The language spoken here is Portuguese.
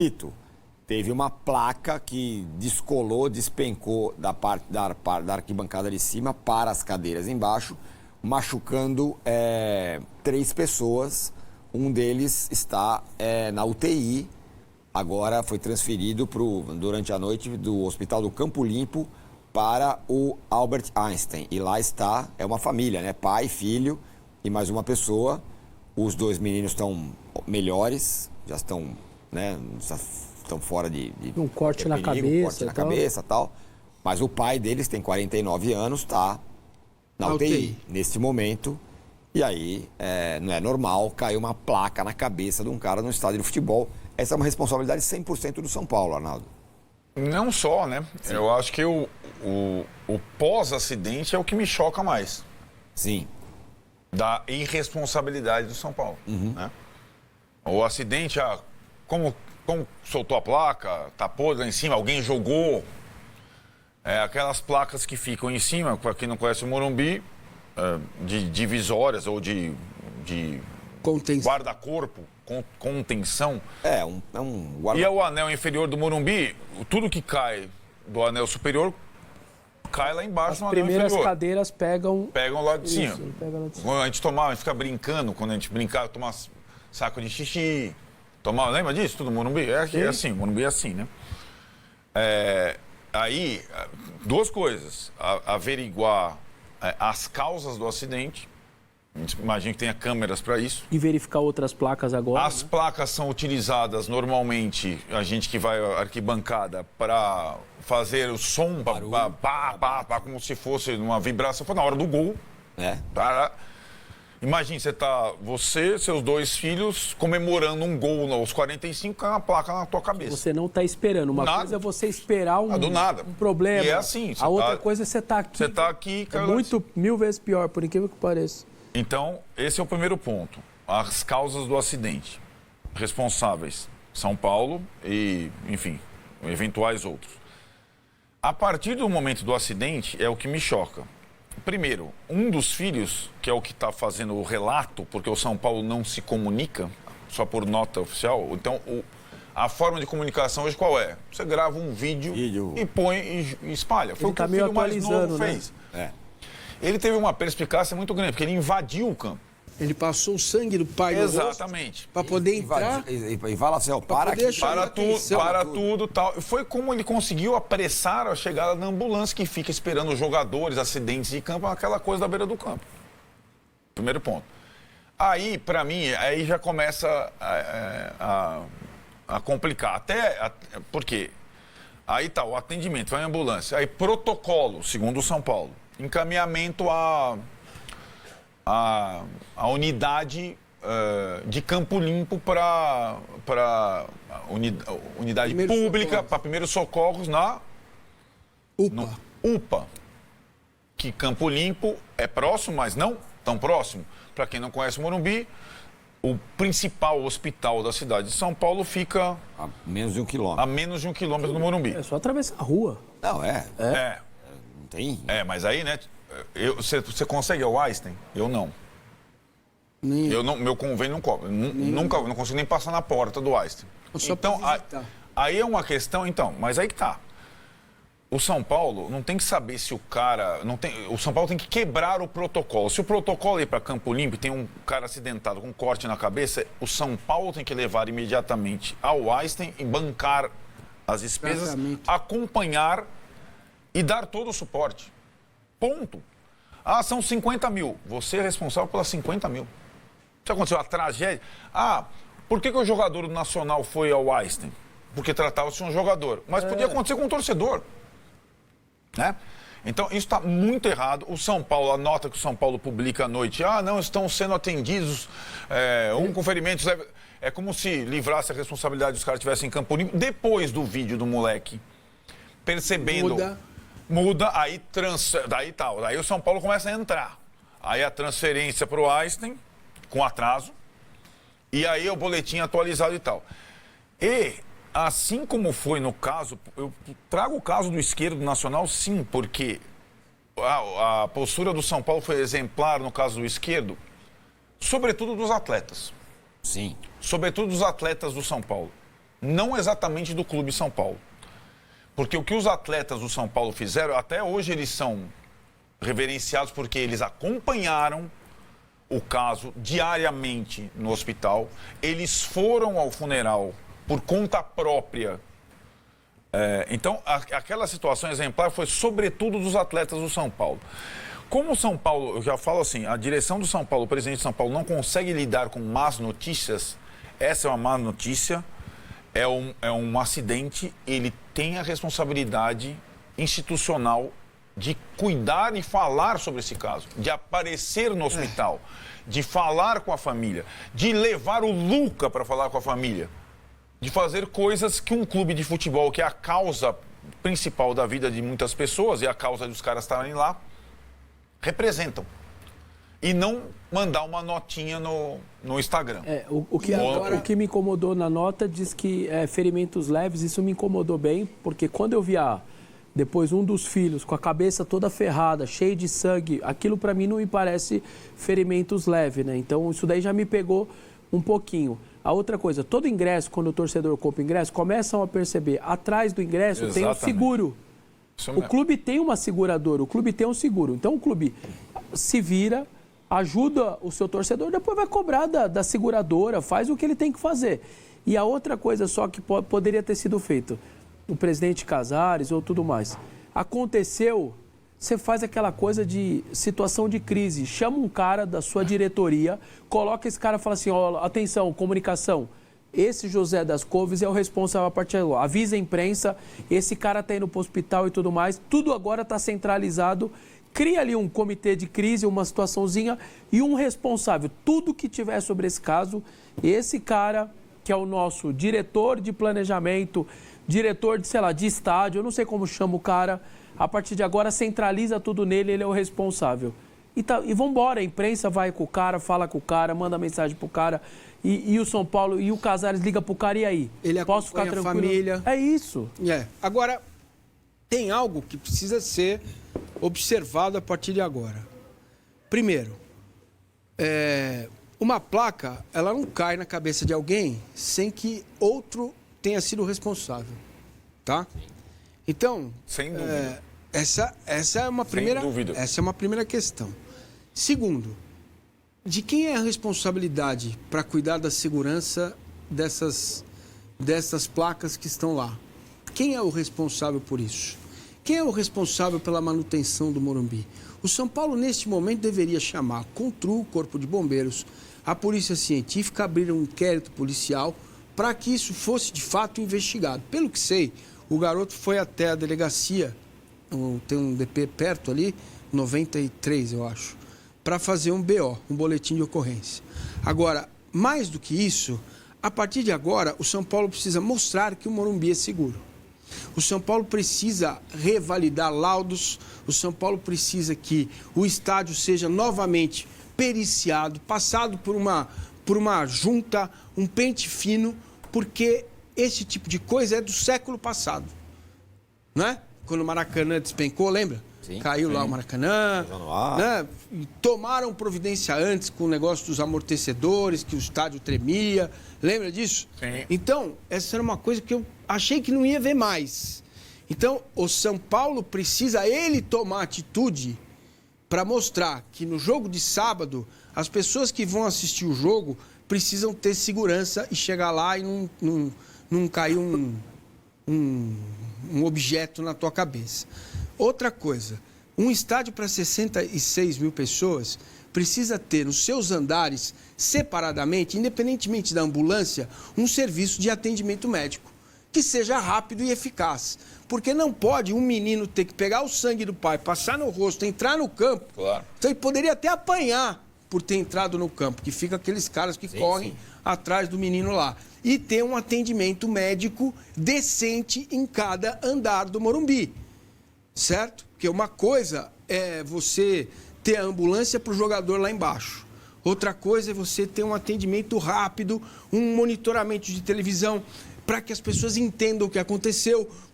Ito, teve uma placa que despencou da arquibancada de cima para as cadeiras embaixo, machucando 3 pessoas. Um deles está na UTI. Agora foi transferido durante a noite do Hospital do Campo Limpo para o Albert Einstein. E lá está, é uma família, né? Pai, filho e mais uma pessoa. Os 2 meninos estão melhores, já estão, né? Estão fora de um corte na perigo, cabeça, corte na cabeça e tal. Mas o pai deles tem 49 anos, está na UTI neste momento. E aí, não é normal cair uma placa na cabeça de um cara no estádio de futebol. Essa é uma responsabilidade 100% do São Paulo, Arnaldo. Não só, né? Sim. Eu acho que o pós-acidente é o que me choca mais. Sim. Da irresponsabilidade do São Paulo. Né? O acidente, como soltou a placa, tapou lá em cima, alguém jogou. Aquelas placas que ficam em cima, para quem não conhece o Morumbi, de divisórias ou de guarda-corpo, contenção. E é o anel inferior do Morumbi, tudo que cai do anel superior cai lá embaixo no anel inferior. As primeiras cadeiras pegam lá de cima. Lá de cima. Quando a gente fica brincando, quando a gente brincava, tomar saco de xixi, lembra disso? Tudo Morumbi? É assim, Morumbi é assim, né? Aí, 2 coisas. Averiguar as causas do acidente. Imagino que tenha câmeras para isso. E verificar outras placas agora. As placas são utilizadas normalmente, a gente que vai à arquibancada, para fazer o som, como se fosse uma vibração. Foi na hora do gol. Imagina, você, seus 2 filhos, comemorando um gol aos 45, com uma placa na tua cabeça. Você não está esperando. Uma coisa é você esperar um problema. E é assim. A outra coisa é você estar aqui. Você está aqui... É muito, 1000 vezes pior, por incrível que pareça. Então, esse é o primeiro ponto. As causas do acidente. Responsáveis, São Paulo e, enfim, eventuais outros. A partir do momento do acidente, é o que me choca. Primeiro, um dos filhos, que é o que está fazendo o relato, porque o São Paulo não se comunica, só por nota oficial. Então, a forma de comunicação hoje qual é? Você grava um vídeo e põe e espalha. Foi o que o filho mais novo fez. Ele teve uma perspicácia muito grande, porque ele invadiu o campo. Ele passou o sangue do pai no Exatamente. Para poder entrar. E fala assim, para tudo tal. Foi como ele conseguiu apressar a chegada da ambulância que fica esperando os jogadores, acidentes de campo, aquela coisa da beira do campo. Primeiro ponto. Aí, para mim, aí já começa a complicar. Porque aí tá o atendimento, vai a ambulância. Aí protocolo, segundo o São Paulo. Encaminhamento a unidade de Campo Limpo para unidade pública, para primeiros socorros na UPA. Que Campo Limpo é próximo, mas não tão próximo. Para quem não conhece o Morumbi, o principal hospital da cidade de São Paulo fica... A menos de 1 quilômetro. A menos de 1 quilômetro do Morumbi. É só atravessar a rua. Não, Não tem? Mas aí, né... Você consegue o Einstein? Eu não. Meu convênio não cobre. Nunca, não consigo nem passar na porta do Einstein. Então, aí é uma questão... Então, mas aí que tá. O São Paulo não tem que saber se o cara... o São Paulo tem que quebrar o protocolo. Se o protocolo ir para Campo Limpo e tem um cara acidentado com um corte na cabeça, o São Paulo tem que levar imediatamente ao Einstein e bancar as despesas, acompanhar e dar todo o suporte. Ponto. São 50 mil. Você é responsável pelas 50 mil. Se aconteceu a tragédia... por que o jogador do Nacional foi ao Einstein? Porque tratava-se de um jogador. Mas podia acontecer com um torcedor. Né? Então, isso está muito errado. O São Paulo, a nota que o São Paulo publica à noite, não estão sendo atendidos, com ferimentos... É como se livrasse a responsabilidade dos caras que estivessem em Campo Limpo. Depois do vídeo do moleque, percebendo... Muda, aí daí o São Paulo começa a entrar. Aí a transferência para o Einstein, com atraso, e aí o boletim atualizado e tal. E, assim como foi no caso, eu trago o caso do esquerdo nacional, sim, porque a postura do São Paulo foi exemplar no caso do esquerdo, sobretudo dos atletas. Sim. Sobretudo dos atletas do São Paulo. não exatamente do Clube São Paulo. Porque o que os atletas do São Paulo fizeram, até hoje eles são reverenciados porque eles acompanharam o caso diariamente no hospital, eles foram ao funeral por conta própria. Então, aquela situação exemplar foi sobretudo dos atletas do São Paulo. Como o São Paulo, eu já falo assim, a direção do São Paulo, o presidente de São Paulo não consegue lidar com más notícias, essa é uma má notícia, é um acidente, ele tem a responsabilidade institucional de cuidar e falar sobre esse caso, de aparecer no hospital, de falar com a família, de levar o Luca para falar com a família, de fazer coisas que um clube de futebol, que é a causa principal da vida de muitas pessoas e a causa dos caras estarem lá, representam. E não mandar uma notinha no Instagram. O que me incomodou na nota diz que ferimentos leves, isso me incomodou bem, porque quando eu vi depois um dos filhos com a cabeça toda ferrada, cheio de sangue, aquilo para mim não me parece ferimentos leves, né? Então isso daí já me pegou um pouquinho. A outra coisa, todo ingresso, quando o torcedor compra ingresso, começam a perceber, atrás do ingresso tem um seguro. O clube tem uma seguradora, o clube tem um seguro. Então o clube se vira, ajuda o seu torcedor, depois vai cobrar da seguradora, faz o que ele tem que fazer. E a outra coisa só que poderia ter sido feito, o presidente Casares ou tudo mais, aconteceu, você faz aquela coisa de situação de crise, chama um cara da sua diretoria, coloca esse cara e fala assim, ó, atenção, comunicação, esse José das Couves é o responsável a partir de agora, avisa a imprensa, esse cara está indo para o hospital e tudo mais, tudo agora está centralizado, cria ali um comitê de crise, uma situaçãozinha e um responsável. Tudo que tiver sobre esse caso, esse cara, que é o nosso diretor de planejamento, diretor de, sei lá, de estádio, eu não sei como chama o cara, a partir de agora centraliza tudo nele, ele é o responsável. E vambora, a imprensa vai com o cara, fala com o cara, manda mensagem pro cara, e o São Paulo, e o Casares liga pro cara, e aí? Ele posso ficar tranquilo? A família. É isso. Agora, tem algo que precisa ser observado a partir de agora. Primeiro, uma placa, ela não cai na cabeça de alguém sem que outro tenha sido responsável, tá? Então, sem dúvida. Essa é uma primeira questão. Segundo, de quem é a responsabilidade para cuidar da segurança dessas placas que estão lá? Quem é o responsável por isso? Quem é o responsável pela manutenção do Morumbi? O São Paulo, neste momento, deveria chamar CONTRU, Corpo de Bombeiros, a Polícia Científica, abrir um inquérito policial para que isso fosse, de fato, investigado. Pelo que sei, o garoto foi até a delegacia, tem um DP perto ali, 93, eu acho, para fazer um BO, um boletim de ocorrência. Agora, mais do que isso, a partir de agora, o São Paulo precisa mostrar que o Morumbi é seguro. O São Paulo precisa revalidar laudos, o São Paulo precisa que o estádio seja novamente periciado, passado por uma junta, um pente fino, porque esse tipo de coisa é do século passado, não é? Quando o Maracanã despencou, lembra? Sim, caiu lá o Maracanã, né? E tomaram providência antes com o negócio dos amortecedores, que o estádio tremia, lembra disso? Sim. Então, essa era uma coisa que eu achei que não ia ver mais. Então, o São Paulo precisa ele tomar atitude para mostrar que no jogo de sábado, as pessoas que vão assistir o jogo precisam ter segurança e chegar lá e não cair um objeto na tua cabeça. Outra coisa, um estádio para 66 mil pessoas precisa ter nos seus andares, separadamente, independentemente da ambulância, um serviço de atendimento médico, que seja rápido e eficaz. Porque não pode um menino ter que pegar o sangue do pai, passar no rosto, entrar no campo. Claro. Então ele poderia até apanhar por ter entrado no campo, que fica aqueles caras que correm atrás do menino lá. E ter um atendimento médico decente em cada andar do Morumbi. Certo? Porque uma coisa é você ter a ambulância para o jogador lá embaixo. Outra coisa é você ter um atendimento rápido, um monitoramento de televisão, para que as pessoas entendam o que aconteceu.